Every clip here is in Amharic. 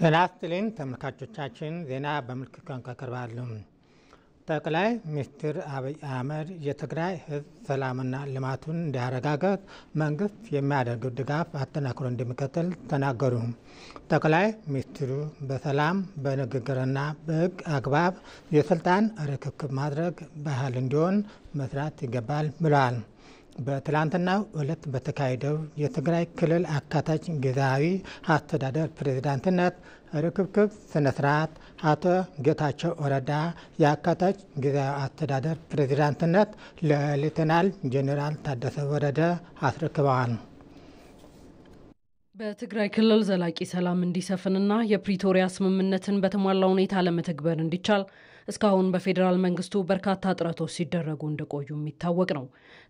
ሰላም ተመልካቾቻችን ዜና በምልክት ቋንቋ ቀርባሉ። ጠቅላይ ሚኒስትር አብይ አህመድ የትግራይ ህዝብ ሰላምና ልማቱን እንዲያረጋግጥ መንግስት የሚያደርገው ድጋፍ አጠናክሮ እንደሚቀጥል ተናገሩ። ጠቅላይ ሚኒስትሩ በሰላም በንግግርና በህግ አግባብ የስልጣን ርክክብ ማድረግ ባህል እንዲሆን መስራት ይገባል ብለዋል። በትላንትናው ዕለት በተካሄደው የትግራይ ክልል አካታች ጊዜያዊ አስተዳደር ፕሬዝዳንትነት ርክክብ ስነ ስርዓት አቶ ጌታቸው ረዳ የአካታች ጊዜያዊ አስተዳደር ፕሬዝዳንትነት ለሌተናል ጄኔራል ታደሰ ወረደ አስረክበዋል። በትግራይ ክልል ዘላቂ ሰላም እንዲሰፍንና የፕሪቶሪያ ስምምነትን በተሟላ ሁኔታ ለመተግበር እንዲቻል እስካሁን በፌዴራል መንግስቱ በርካታ ጥረቶች ሲደረጉ እንደቆዩ የሚታወቅ ነው።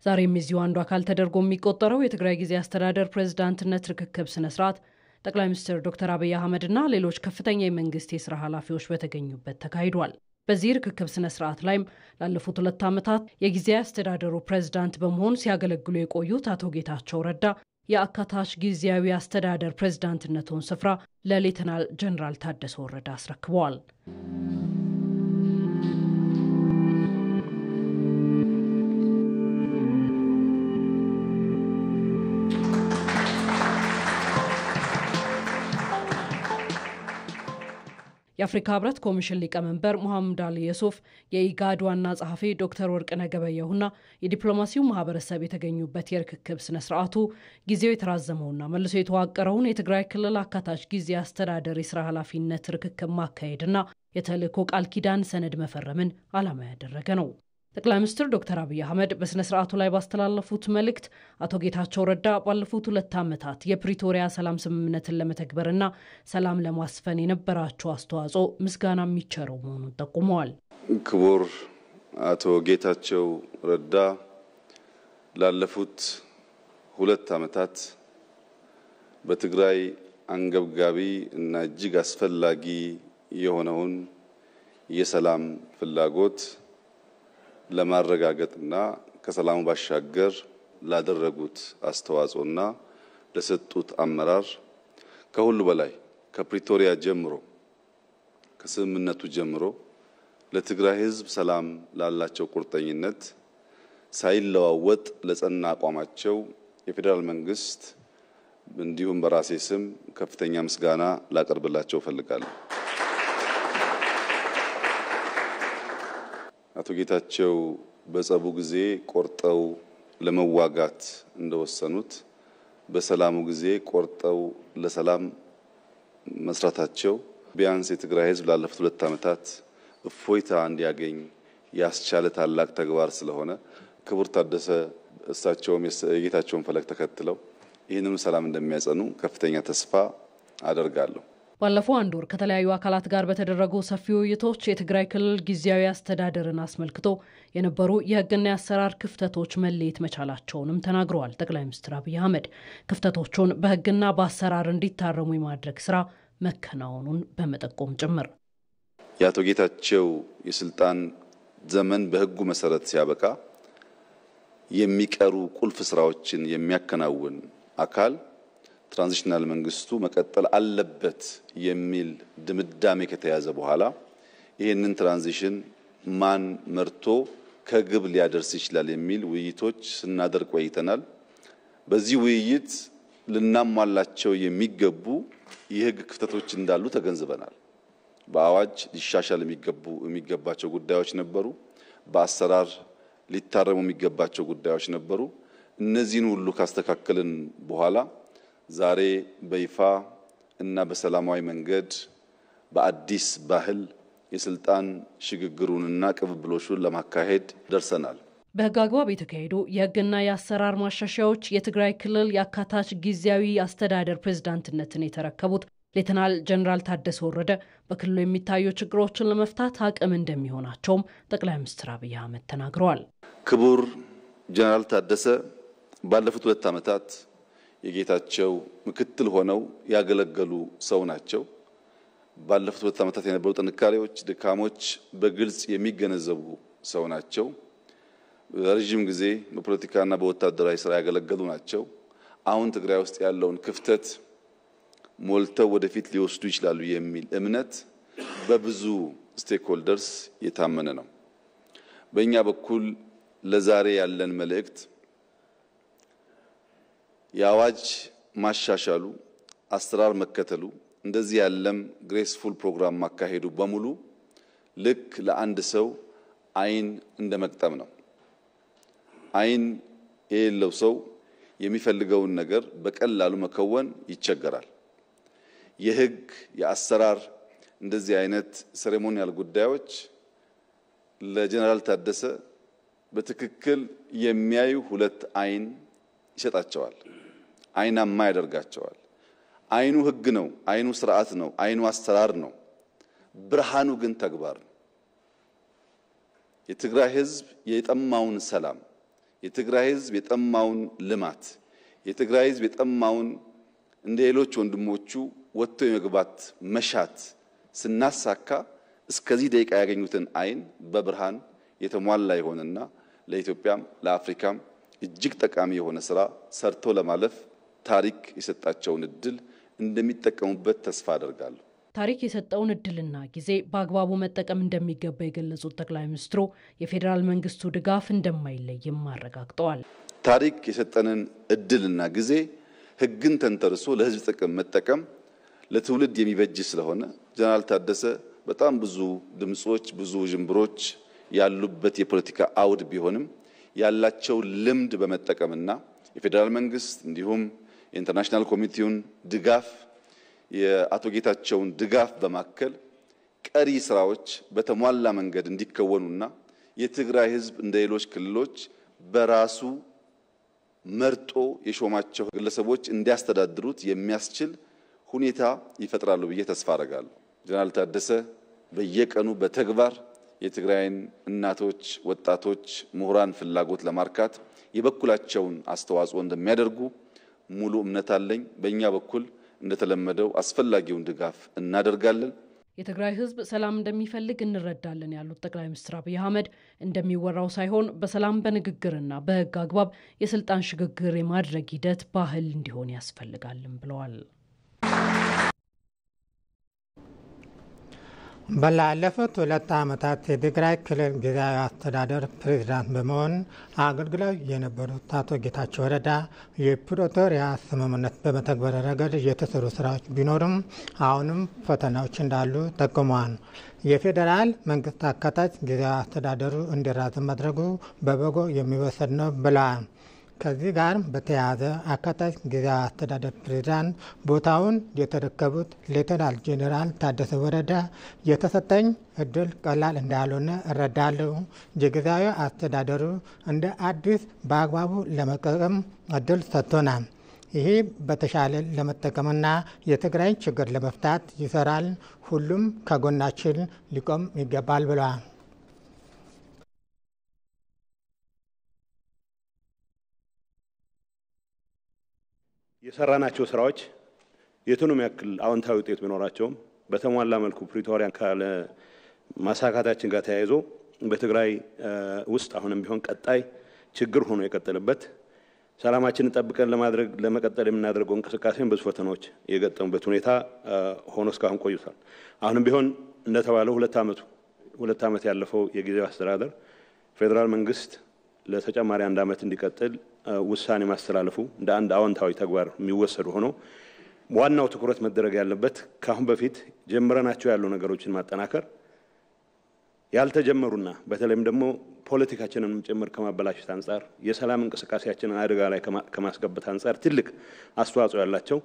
ዛሬም የዚሁ አንዱ አካል ተደርጎ የሚቆጠረው የትግራይ ጊዜያዊ አስተዳደር ፕሬዝዳንትነት ርክክብ ስነ ስርዓት ጠቅላይ ሚኒስትር ዶክተር አብይ አህመድና ሌሎች ከፍተኛ የመንግስት የስራ ኃላፊዎች በተገኙበት ተካሂዷል። በዚህ ርክክብ ስነ ስርዓት ላይም ላለፉት 2 ዓመታት የጊዜያዊ አስተዳደሩ ፕሬዝዳንት በመሆን ሲያገለግሉ የቆዩት አቶ ጌታቸው ረዳ የአካታች ጊዜያዊ አስተዳደር ፕሬዝዳንትነቱን ስፍራ ለሌተናል ጄኔራል ታደሰ ወረደ አስረክበዋል። የአፍሪካ ህብረት ኮሚሽን ሊቀመንበር ሙሐመድ አሊ የሱፍ የኢጋድ ዋና ጸሐፊ ዶክተር ወርቅነህ ገበየሁና የዲፕሎማሲው ማህበረሰብ የተገኙበት የርክክብ ስነ ስርዓቱ ጊዜው የተራዘመውና መልሶ የተዋቀረውን የትግራይ ክልል አካታች ጊዜያዊ አስተዳደር የስራ ኃላፊነት ርክክብ ማካሄድና የተልእኮ ቃል ኪዳን ሰነድ መፈረምን ዓላማ ያደረገ ነው። ጠቅላይ ሚኒስትር ዶክተር አብይ አህመድ በስነ ስርዓቱ ላይ ባስተላለፉት መልእክት አቶ ጌታቸው ረዳ ባለፉት 2 ዓመታት የፕሪቶሪያ ሰላም ስምምነትን ለመተግበርና ሰላም ለማስፈን የነበራቸው አስተዋጽኦ ምስጋና የሚቸረው መሆኑን ጠቁመዋል። ክቡር አቶ ጌታቸው ረዳ ላለፉት 2 ዓመታት በትግራይ አንገብጋቢ እና እጅግ አስፈላጊ የሆነውን የሰላም ፍላጎት ለማረጋገጥና ከሰላሙ ባሻገር ላደረጉት አስተዋጽኦና ለሰጡት አመራር ከሁሉ በላይ ከፕሪቶሪያ ጀምሮ ከስምምነቱ ጀምሮ ለትግራይ ህዝብ ሰላም ላላቸው ቁርጠኝነት ሳይለዋወጥ ለጸና አቋማቸው የፌደራል መንግስት እንዲሁም በራሴ ስም ከፍተኛ ምስጋና ላቀርብላቸው ፈልጋለሁ። አቶ ጌታቸው በጸቡ ጊዜ ቆርጠው ለመዋጋት እንደወሰኑት በሰላሙ ጊዜ ቆርጠው ለሰላም መስራታቸው ቢያንስ የትግራይ ህዝብ ላለፉት 2 ዓመታት እፎይታ እንዲያገኝ ያስቻለ ታላቅ ተግባር ስለሆነ ክቡር ታደሰ እሳቸውም የጌታቸውን ፈለግ ተከትለው ይህንን ሰላም እንደሚያጸኑ ከፍተኛ ተስፋ አደርጋለሁ። ባለፈው 1 ወር ከተለያዩ አካላት ጋር በተደረጉ ሰፊ ውይይቶች የትግራይ ክልል ጊዜያዊ አስተዳደርን አስመልክቶ የነበሩ የህግና የአሰራር ክፍተቶች መለየት መቻላቸውንም ተናግረዋል። ጠቅላይ ሚኒስትር አብይ አህመድ ክፍተቶቹን በህግና በአሰራር እንዲታረሙ የማድረግ ስራ መከናወኑን በመጠቆም ጭምር የአቶ ጌታቸው የስልጣን ዘመን በህጉ መሰረት ሲያበቃ የሚቀሩ ቁልፍ ስራዎችን የሚያከናውን አካል ትራንዚሽናል መንግስቱ መቀጠል አለበት የሚል ድምዳሜ ከተያዘ በኋላ ይሄንን ትራንዚሽን ማን መርቶ ከግብ ሊያደርስ ይችላል የሚል ውይይቶች ስናደርግ ቆይተናል። በዚህ ውይይት ልናሟላቸው የህግ ክፍተቶች እንዳሉ ተገንዝበናል። በአዋጅ ሊሻሻል የሚገባቸው ጉዳዮች ነበሩ። በአሰራር ሊታረሙ የሚገባቸው ጉዳዮች ነበሩ። እነዚህን ሁሉ ካስተካከልን በኋላ ዛሬ በይፋ እና በሰላማዊ መንገድ በአዲስ ባህል የስልጣን ሽግግሩንና ቅብብሎሹን ለማካሄድ ደርሰናል። በህግ አግባብ የተካሄዱ የህግና የአሰራር ማሻሻያዎች የትግራይ ክልል የአካታች ጊዜያዊ አስተዳደር ፕሬዝዳንትነትን የተረከቡት ሌተናል ጄኔራል ታደሰ ወረደ በክልሉ የሚታዩ ችግሮችን ለመፍታት አቅም እንደሚሆናቸውም ጠቅላይ ሚኒስትር አብይ አህመድ ተናግረዋል። ክቡር ጄኔራል ታደሰ ባለፉት 2 ዓመታት የጌታቸው ምክትል ሆነው ያገለገሉ ሰው ናቸው። ባለፉት 2 ዓመታት የነበሩ ጥንካሬዎች፣ ድካሞች በግልጽ የሚገነዘቡ ሰው ናቸው። ረጅም ጊዜ በፖለቲካና በወታደራዊ ስራ ያገለገሉ ናቸው። አሁን ትግራይ ውስጥ ያለውን ክፍተት ሞልተው ወደፊት ሊወስዱ ይችላሉ የሚል እምነት በብዙ ስቴክሆልደርስ የታመነ ነው። በእኛ በኩል ለዛሬ ያለን መልእክት የአዋጅ ማሻሻሉ፣ አሰራር መከተሉ፣ እንደዚህ ያለም ግሬስፉል ፕሮግራም ማካሄዱ በሙሉ ልክ ለአንድ ሰው አይን እንደመቅጠም ነው። አይን የሌለው ሰው የሚፈልገውን ነገር በቀላሉ መከወን ይቸገራል። የህግ የአሰራር እንደዚህ አይነት ሴሬሞኒያል ጉዳዮች ለጀነራል ታደሰ በትክክል የሚያዩ ሁለት አይን ይሰጣቸዋል። አይናማ ያደርጋቸዋል። አይኑ ህግ ነው፣ አይኑ ስርዓት ነው፣ አይኑ አሰራር ነው። ብርሃኑ ግን ተግባር ነው። የትግራይ ህዝብ የጠማውን ሰላም፣ የትግራይ ህዝብ የጠማውን ልማት፣ የትግራይ ህዝብ የጠማውን እንደ ሌሎች ወንድሞቹ ወጥቶ የመግባት መሻት ስናሳካ እስከዚህ ደቂቃ ያገኙትን አይን በብርሃን የተሟላ ይሆንና ለኢትዮጵያም ለአፍሪካም እጅግ ጠቃሚ የሆነ ስራ ሰርቶ ለማለፍ ታሪክ የሰጣቸውን እድል እንደሚጠቀሙበት ተስፋ አደርጋለሁ። ታሪክ የሰጠውን እድልና ጊዜ በአግባቡ መጠቀም እንደሚገባ የገለጹት ጠቅላይ ሚኒስትሩ የፌዴራል መንግስቱ ድጋፍ እንደማይለይም አረጋግጠዋል። ታሪክ የሰጠንን እድልና ጊዜ ህግን ተንተርሶ ለህዝብ ጥቅም መጠቀም ለትውልድ የሚበጅ ስለሆነ ጀነራል ታደሰ በጣም ብዙ ድምጾች፣ ብዙ ጅምብሮች ያሉበት የፖለቲካ አውድ ቢሆንም ያላቸው ልምድ በመጠቀምና የፌዴራል መንግስት እንዲሁም የኢንተርናሽናል ኮሚቴውን ድጋፍ የአቶ ጌታቸውን ድጋፍ በማከል ቀሪ ስራዎች በተሟላ መንገድ እንዲከወኑና የትግራይ ህዝብ እንደ ሌሎች ክልሎች በራሱ መርጦ የሾማቸው ግለሰቦች እንዲያስተዳድሩት የሚያስችል ሁኔታ ይፈጥራሉ ብዬ ተስፋ አደርጋለሁ። ጀነራል ታደሰ በየቀኑ በተግባር የትግራይን እናቶች፣ ወጣቶች፣ ምሁራን ፍላጎት ለማርካት የበኩላቸውን አስተዋጽኦ እንደሚያደርጉ ሙሉ እምነት አለኝ። በእኛ በኩል እንደተለመደው አስፈላጊውን ድጋፍ እናደርጋለን። የትግራይ ህዝብ ሰላም እንደሚፈልግ እንረዳለን ያሉት ጠቅላይ ሚኒስትር አብይ አህመድ እንደሚወራው ሳይሆን በሰላም በንግግርና በህግ አግባብ የስልጣን ሽግግር የማድረግ ሂደት ባህል እንዲሆን ያስፈልጋልም ብለዋል። ባለፉት 2 ዓመታት የትግራይ ክልል ጊዜያዊ አስተዳደር ፕሬዝዳንት በመሆን አገልግለው የነበሩት አቶ ጌታቸው ረዳ የፕሪቶሪያ ስምምነት በመተግበር ረገድ የተሰሩ ስራዎች ቢኖርም አሁንም ፈተናዎች እንዳሉ ጠቁመዋል። የፌዴራል መንግስት አካታች ጊዜያዊ አስተዳደሩ እንዲራዘም ማድረጉ በበጎ የሚወሰድ ነው ብለዋል። ከዚህ ጋር በተያያዘ አካታች ጊዜያዊ አስተዳደር ፕሬዝዳንት ቦታውን የተረከቡት ሌተናል ጄኔራል ታደሰ ወረደ የተሰጠኝ እድል ቀላል እንዳልሆነ እረዳለሁ። የጊዜያዊ አስተዳደሩ እንደ አዲስ በአግባቡ ለመጠቀም እድል ሰጥቶናል። ይሄ በተሻለ ለመጠቀምና የትግራይ ችግር ለመፍታት ይሰራል። ሁሉም ከጎናችን ሊቆም ይገባል ብለዋል። የሰራናቸው ስራዎች የቱንም ያክል አዎንታዊ ውጤት ቢኖራቸውም በተሟላ መልኩ ፕሪቶሪያን ካለ ማሳካታችን ጋር ተያይዞ በትግራይ ውስጥ አሁንም ቢሆን ቀጣይ ችግር ሆኖ የቀጠለበት ሰላማችንን ጠብቀን ለመቀጠል የምናደርገው እንቅስቃሴን ብዙ ፈተናዎች የገጠሙበት ሁኔታ ሆኖ እስካሁን ቆይቷል። አሁንም ቢሆን እንደተባለው 2 ዓመት ያለፈው የጊዜያዊ አስተዳደር ፌዴራል መንግስት ለተጨማሪ 1 ዓመት እንዲቀጥል ውሳኔ ማስተላለፉ እንደ አንድ አዎንታዊ ተግባር የሚወሰዱ ሆኖ ዋናው ትኩረት መደረግ ያለበት ካሁን በፊት ጀምረናቸው ያሉ ነገሮችን ማጠናከር ያልተጀመሩና በተለይም ደግሞ ፖለቲካችንን ጭምር ከማበላሸት አንፃር የሰላም እንቅስቃሴያችንን አደጋ ላይ ከማስገባት አንፃር ትልቅ አስተዋጽኦ ያላቸው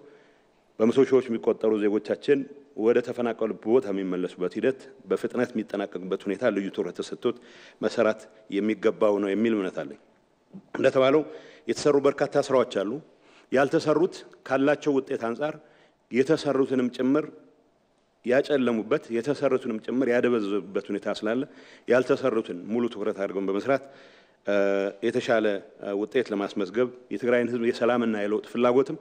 በመቶ ሺዎች የሚቆጠሩ ዜጎቻችን ወደ ተፈናቀሉበት ቦታ የሚመለሱበት ሂደት በፍጥነት የሚጠናቀቅበት ሁኔታ ልዩ ትኩረት ተሰጥቶት መሰራት የሚገባው ነው የሚል እምነት አለኝ። እንደተባለው የተሰሩ በርካታ ስራዎች አሉ። ያልተሰሩት ካላቸው ውጤት አንፃር የተሰሩትንም ጭምር ያጨለሙበት የተሰሩትንም ጭምር ያደበዘዙበት ሁኔታ ስላለ ያልተሰሩትን ሙሉ ትኩረት አድርገን በመስራት የተሻለ ውጤት ለማስመዝገብ የትግራይን ህዝብ የሰላምና የለውጥ ፍላጎትም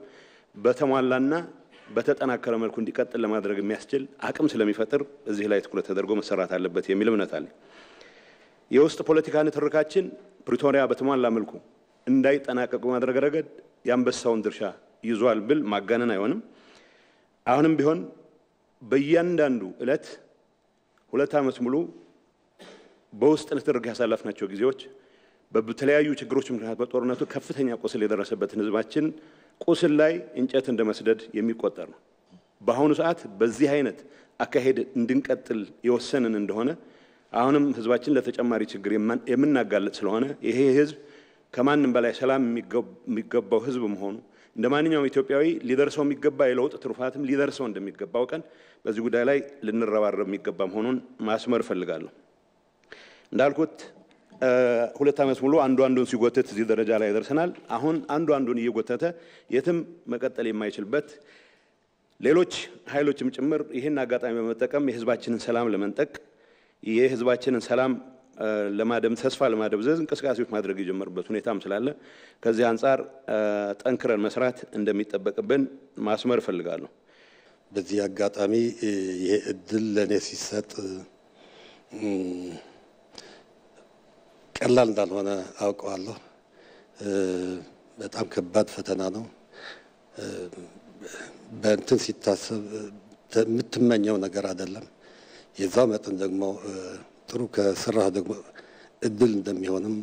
በተሟላና በተጠናከረ መልኩ እንዲቀጥል ለማድረግ የሚያስችል አቅም ስለሚፈጥር እዚህ ላይ ትኩረት ተደርጎ መሰራት አለበት የሚል እምነት አለ። የውስጥ ፖለቲካ ንትርካችን ፕሪቶሪያ በተሟላ መልኩ እንዳይጠናቀቅ በማድረግ ረገድ የአንበሳውን ድርሻ ይዟል ብል ማጋነን አይሆንም። አሁንም ቢሆን በእያንዳንዱ ዕለት 2 ዓመት ሙሉ በውስጥ ንትርክ ያሳለፍናቸው ጊዜዎች በተለያዩ ችግሮች ምክንያት በጦርነቱ ከፍተኛ ቁስል የደረሰበትን ህዝባችን ቁስል ላይ እንጨት እንደመስደድ የሚቆጠር ነው። በአሁኑ ሰዓት በዚህ አይነት አካሄድ እንድንቀጥል የወሰንን እንደሆነ አሁንም ህዝባችን ለተጨማሪ ችግር የምናጋለጥ ስለሆነ ይሄ ህዝብ ከማንም በላይ ሰላም የሚገባው ህዝብ መሆኑ እንደማንኛውም ኢትዮጵያዊ ሊደርሰው የሚገባ የለውጥ ትሩፋትም ሊደርሰው እንደሚገባው ቀን በዚህ ጉዳይ ላይ ልንረባረብ የሚገባ መሆኑን ማስመር ፈልጋለሁ። እንዳልኩት 2 ዓመት ሙሉ አንዱን ሲጎተት እዚህ ደረጃ ላይ ደርሰናል። አሁን አንዱን እየጎተተ የትም መቀጠል የማይችልበት ሌሎች ኃይሎችም ጭምር ይህን አጋጣሚ በመጠቀም የህዝባችንን ሰላም ለመንጠቅ የህዝባችንን ሰላም ተስፋ ለማደብዘዝ እንቅስቃሴዎች ማድረግ የጀመሩበት ሁኔታም ስላለ ከዚህ አንፃር ጠንክረን መስራት እንደሚጠበቅብን ማስመር ፈልጋለሁ። በዚህ አጋጣሚ ይሄ እድል ለኔ ሲሰጥ ቀላል እንዳልሆነ አውቀዋለሁ። በጣም ከባድ ፈተና ነው። በእንትን ሲታሰብ የምትመኘው ነገር አይደለም። የዛው መጠን ደግሞ ጥሩ ከስራህ ደግሞ እድል እንደሚሆንም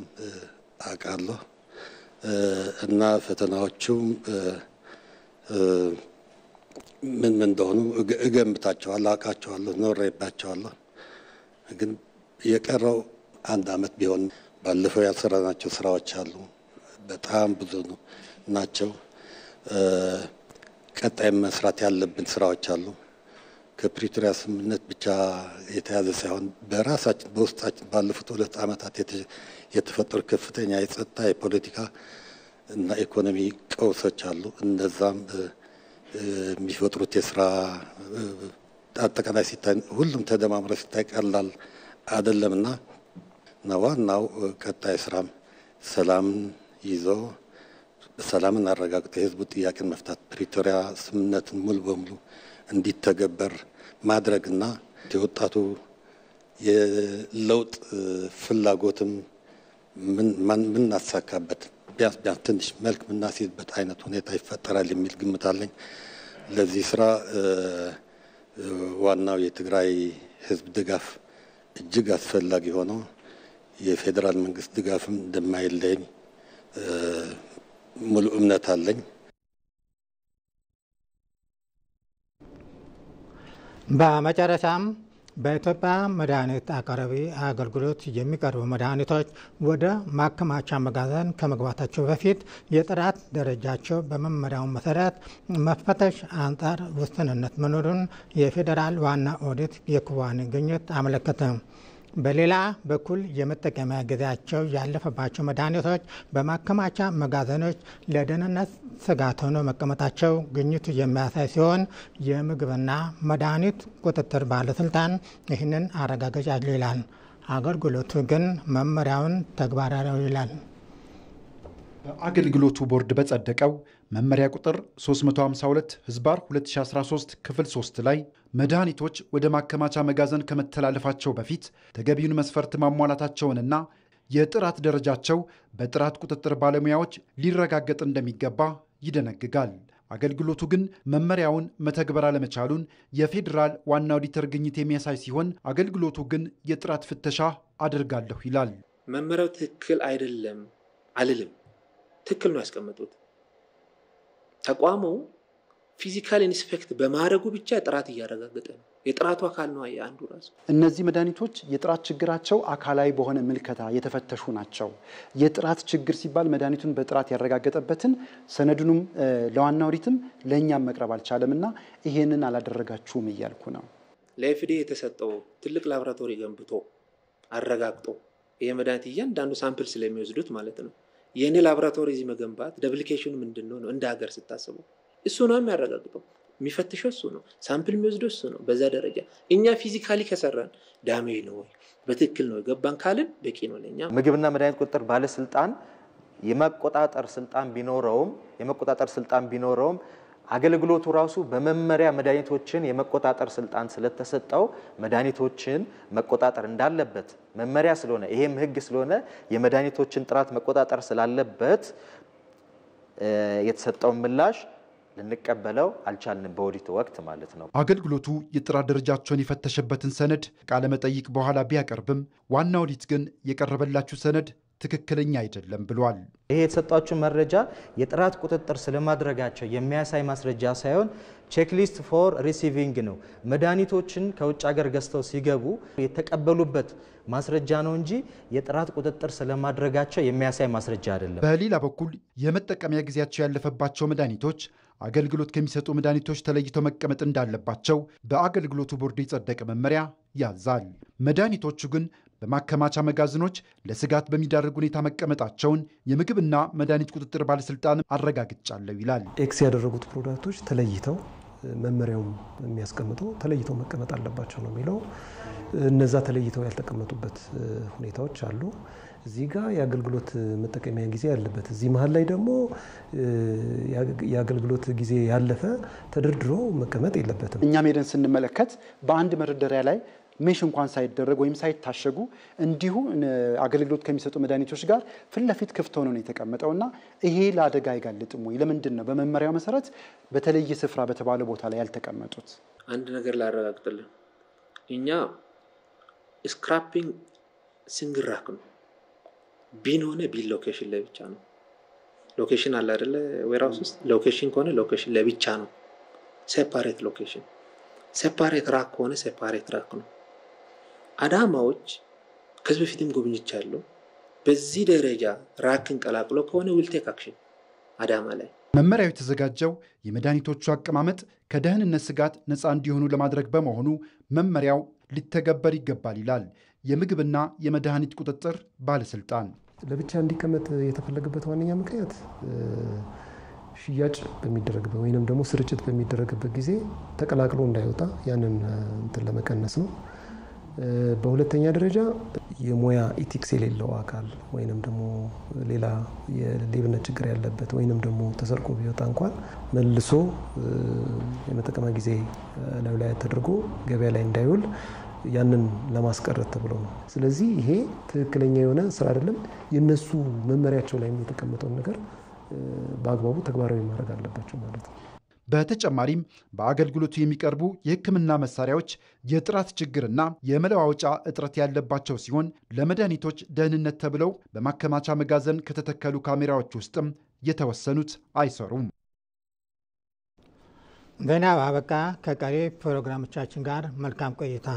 አውቃለሁ እና ፈተናዎቹም ምን እንደሆኑ እገምታቸዋለሁ፣ አውቃቸዋለሁ፣ ኖሬባቸዋለሁ። ግን የቀረው 1 ዓመት ቢሆን ባለፈው ያልሰራናቸው ስራዎች አሉ፣ በጣም ብዙ ናቸው። ቀጣይ መስራት ያለብን ስራዎች አሉ። ከፕሪቶሪያ ስምምነት ብቻ የተያዘ ሳይሆን በራሳችን በውስጣችን ባለፉት 2 ዓመታት የተፈጠሩ ከፍተኛ የጸጥታ የፖለቲካ እና ኢኮኖሚ ቀውሶች አሉ። እነዛም የሚፈጥሩት የስራ አጠቃላይ ሲታይ ሁሉም ተደማምሮ ሲታይ ቀላል አይደለምና ዋናው ቀጣይ ስራም ሰላምን ይዞ ሰላምን አረጋግጦ የህዝቡ ጥያቄን መፍታት ፕሪቶሪያ ስምምነትን ሙሉ በሙሉ እንዲተገበር ማድረግና የወጣቱ የለውጥ ፍላጎትም ምን አሳካበት ቢያንስ ትንሽ መልክ ምናስይዝበት አይነት ሁኔታ ይፈጠራል የሚል ግምት አለኝ። ለዚህ ስራ ዋናው የትግራይ ህዝብ ድጋፍ እጅግ አስፈላጊ ሆኖ የፌደራል መንግስት ድጋፍም እንደማይለኝ ሙሉ እምነት አለኝ። በመጨረሻም በኢትዮጵያ መድኃኒት አቅራቢ አገልግሎት የሚቀርቡ መድኃኒቶች ወደ ማከማቻ መጋዘን ከመግባታቸው በፊት የጥራት ደረጃቸው በመመሪያው መሰረት መፈተሽ አንጻር ውስንነት መኖሩን የፌዴራል ዋና ኦዲት የክዋኔ ግኝት አመለከተ። በሌላ በኩል የመጠቀሚያ ጊዜያቸው ያለፈባቸው መድኃኒቶች በማከማቻ መጋዘኖች ለደህንነት ስጋት ሆነው መቀመጣቸው ግኝቱ የሚያሳይ ሲሆን የምግብና መድኃኒት ቁጥጥር ባለስልጣን ይህንን አረጋግጫለሁ ይላል። አገልግሎቱ ግን መመሪያውን ተግባራዊ ይላል። በአገልግሎቱ ቦርድ በጸደቀው መመሪያ ቁጥር 352/2013 ክፍል 3 ላይ መድኃኒቶች ወደ ማከማቻ መጋዘን ከመተላለፋቸው በፊት ተገቢውን መስፈርት ማሟላታቸውንና የጥራት ደረጃቸው በጥራት ቁጥጥር ባለሙያዎች ሊረጋገጥ እንደሚገባ ይደነግጋል። አገልግሎቱ ግን መመሪያውን መተግበር አለመቻሉን የፌዴራል ዋና ኦዲተር ግኝት የሚያሳይ ሲሆን አገልግሎቱ ግን የጥራት ፍተሻ አድርጋለሁ ይላል። መመሪያው ትክክል አይደለም አልልም። ትክክል ነው ያስቀመጡት። ተቋሙ ፊዚካል ኢንስፔክት በማድረጉ ብቻ ጥራት እያረጋገጠ ነው። የጥራቱ አካል ነው አንዱ ራሱ። እነዚህ መድኃኒቶች የጥራት ችግራቸው አካላዊ በሆነ ምልከታ የተፈተሹ ናቸው። የጥራት ችግር ሲባል መድኃኒቱን በጥራት ያረጋገጠበትን ሰነዱንም ለዋና ኦዲትም ለእኛም መቅረብ አልቻለምና ይሄንን አላደረጋችሁም እያልኩ ነው። ለኤፍዲኤ የተሰጠው ትልቅ ላቦራቶሪ ገንብቶ አረጋግጦ ይሄ መድኃኒት እያንዳንዱ ሳምፕል ስለሚወስዱት ማለት ነው። የኔ ላቦራቶሪ እዚህ መገንባት ደብሊኬሽኑ ምንድነው ነው እንደ ሀገር ስታስበው እሱ ነው የሚያረጋግጠው። የሚፈትሸው እሱ ነው። ሳምፕል የሚወስደው እሱ ነው። በዛ ደረጃ እኛ ፊዚካሊ ከሰራን ዳሜጅ ነው ወይ በትክክል ነው ገባን ካልን በቂ ነው ለኛ። ምግብና መድኃኒት ቁጥጥር ባለስልጣን የመቆጣጠር ስልጣን ቢኖረውም አገልግሎቱ ራሱ በመመሪያ መድኃኒቶችን የመቆጣጠር ስልጣን ስለተሰጠው መድኃኒቶችን መቆጣጠር እንዳለበት መመሪያ ስለሆነ ይሄም ህግ ስለሆነ የመድኃኒቶችን ጥራት መቆጣጠር ስላለበት የተሰጠው ምላሽ ልንቀበለው አልቻልንም በኦዲት ወቅት ማለት ነው። አገልግሎቱ የጥራት ደረጃቸውን የፈተሸበትን ሰነድ ቃለ መጠይቅ በኋላ ቢያቀርብም ዋና ኦዲት ግን የቀረበላችሁ ሰነድ ትክክለኛ አይደለም ብሏል። ይሄ የተሰጣችሁ መረጃ የጥራት ቁጥጥር ስለማድረጋቸው የሚያሳይ ማስረጃ ሳይሆን ቼክሊስት ፎር ሪሲቪንግ ነው። መድኃኒቶችን ከውጭ ሀገር ገዝተው ሲገቡ የተቀበሉበት ማስረጃ ነው እንጂ የጥራት ቁጥጥር ስለማድረጋቸው የሚያሳይ ማስረጃ አይደለም። በሌላ በኩል የመጠቀሚያ ጊዜያቸው ያለፈባቸው መድኃኒቶች አገልግሎት ከሚሰጡ መድኃኒቶች ተለይተው መቀመጥ እንዳለባቸው በአገልግሎቱ ቦርድ የጸደቀ መመሪያ ያዛል። መድኃኒቶቹ ግን በማከማቻ መጋዘኖች ለስጋት በሚዳርግ ሁኔታ መቀመጣቸውን የምግብና መድኃኒት ቁጥጥር ባለስልጣን አረጋግጫለሁ ይላል። ኤክስ ያደረጉት ፕሮዳክቶች ተለይተው መመሪያውም የሚያስቀምጠው ተለይተው መቀመጥ አለባቸው ነው የሚለው። እነዛ ተለይተው ያልተቀመጡበት ሁኔታዎች አሉ። እዚህ ጋር የአገልግሎት መጠቀሚያ ጊዜ ያለበት፣ እዚህ መሀል ላይ ደግሞ የአገልግሎት ጊዜ ያለፈ ተደርድሮ መቀመጥ የለበትም። እኛ ሄደን ስንመለከት በአንድ መደርደሪያ ላይ ሜሽ እንኳን ሳይደረግ ወይም ሳይታሸጉ እንዲሁ አገልግሎት ከሚሰጡ መድኃኒቶች ጋር ፊት ለፊት ክፍት ሆኖ ነው የተቀመጠውና ይሄ ለአደጋ አይጋልጥም ወይ? ለምንድን ነው በመመሪያው መሰረት በተለየ ስፍራ በተባለ ቦታ ላይ ያልተቀመጡት? አንድ ነገር ላረጋግጥልን፣ እኛ ስክራፒንግ ሲንግል ራክ ነው። ቢን ሆነ ቢን ሎኬሽን ለብቻ ነው። ሎኬሽን አለ አይደለ? ዌራውስ ውስጥ ሎኬሽን ከሆነ ሎኬሽን ለብቻ ነው። ሴፓሬት ሎኬሽን፣ ሴፓሬት ራክ ከሆነ ሴፓሬት ራክ ነው። አዳማዎች ከዚህ በፊትም ጎብኝቻለሁ። በዚህ ደረጃ ራክን ቀላቅሎ ከሆነ ዊል ቴክ አክሽን አዳማ ላይ። መመሪያው የተዘጋጀው የመድኃኒቶቹ አቀማመጥ ከደህንነት ስጋት ነፃ እንዲሆኑ ለማድረግ በመሆኑ መመሪያው ሊተገበር ይገባል ይላል የምግብና የመድኃኒት ቁጥጥር ባለስልጣን። ለብቻ እንዲቀመጥ የተፈለገበት ዋነኛ ምክንያት ሽያጭ በሚደረግበት ወይንም ደግሞ ስርጭት በሚደረግበት ጊዜ ተቀላቅሎ እንዳይወጣ ያንን እንትን ለመቀነስ ነው። በሁለተኛ ደረጃ የሙያ ኢቲክስ የሌለው አካል ወይንም ደግሞ ሌላ የሌብነት ችግር ያለበት ወይንም ደግሞ ተሰርቆ ቢወጣ እንኳን መልሶ የመጠቀሚያ ጊዜ ላይ ተደርጎ ገበያ ላይ እንዳይውል ያንን ለማስቀረት ተብሎ ነው። ስለዚህ ይሄ ትክክለኛ የሆነ ስራ አይደለም። የነሱ መመሪያቸው ላይ የተቀመጠውን ነገር በአግባቡ ተግባራዊ ማድረግ አለባቸው ማለት ነው። በተጨማሪም በአገልግሎቱ የሚቀርቡ የሕክምና መሳሪያዎች የጥራት ችግርና የመለዋወጫ እጥረት ያለባቸው ሲሆን ለመድኃኒቶች ደህንነት ተብለው በማከማቻ መጋዘን ከተተከሉ ካሜራዎች ውስጥም የተወሰኑት አይሰሩም። ዜና አበቃ። ከቀሪ ፕሮግራሞቻችን ጋር መልካም ቆይታ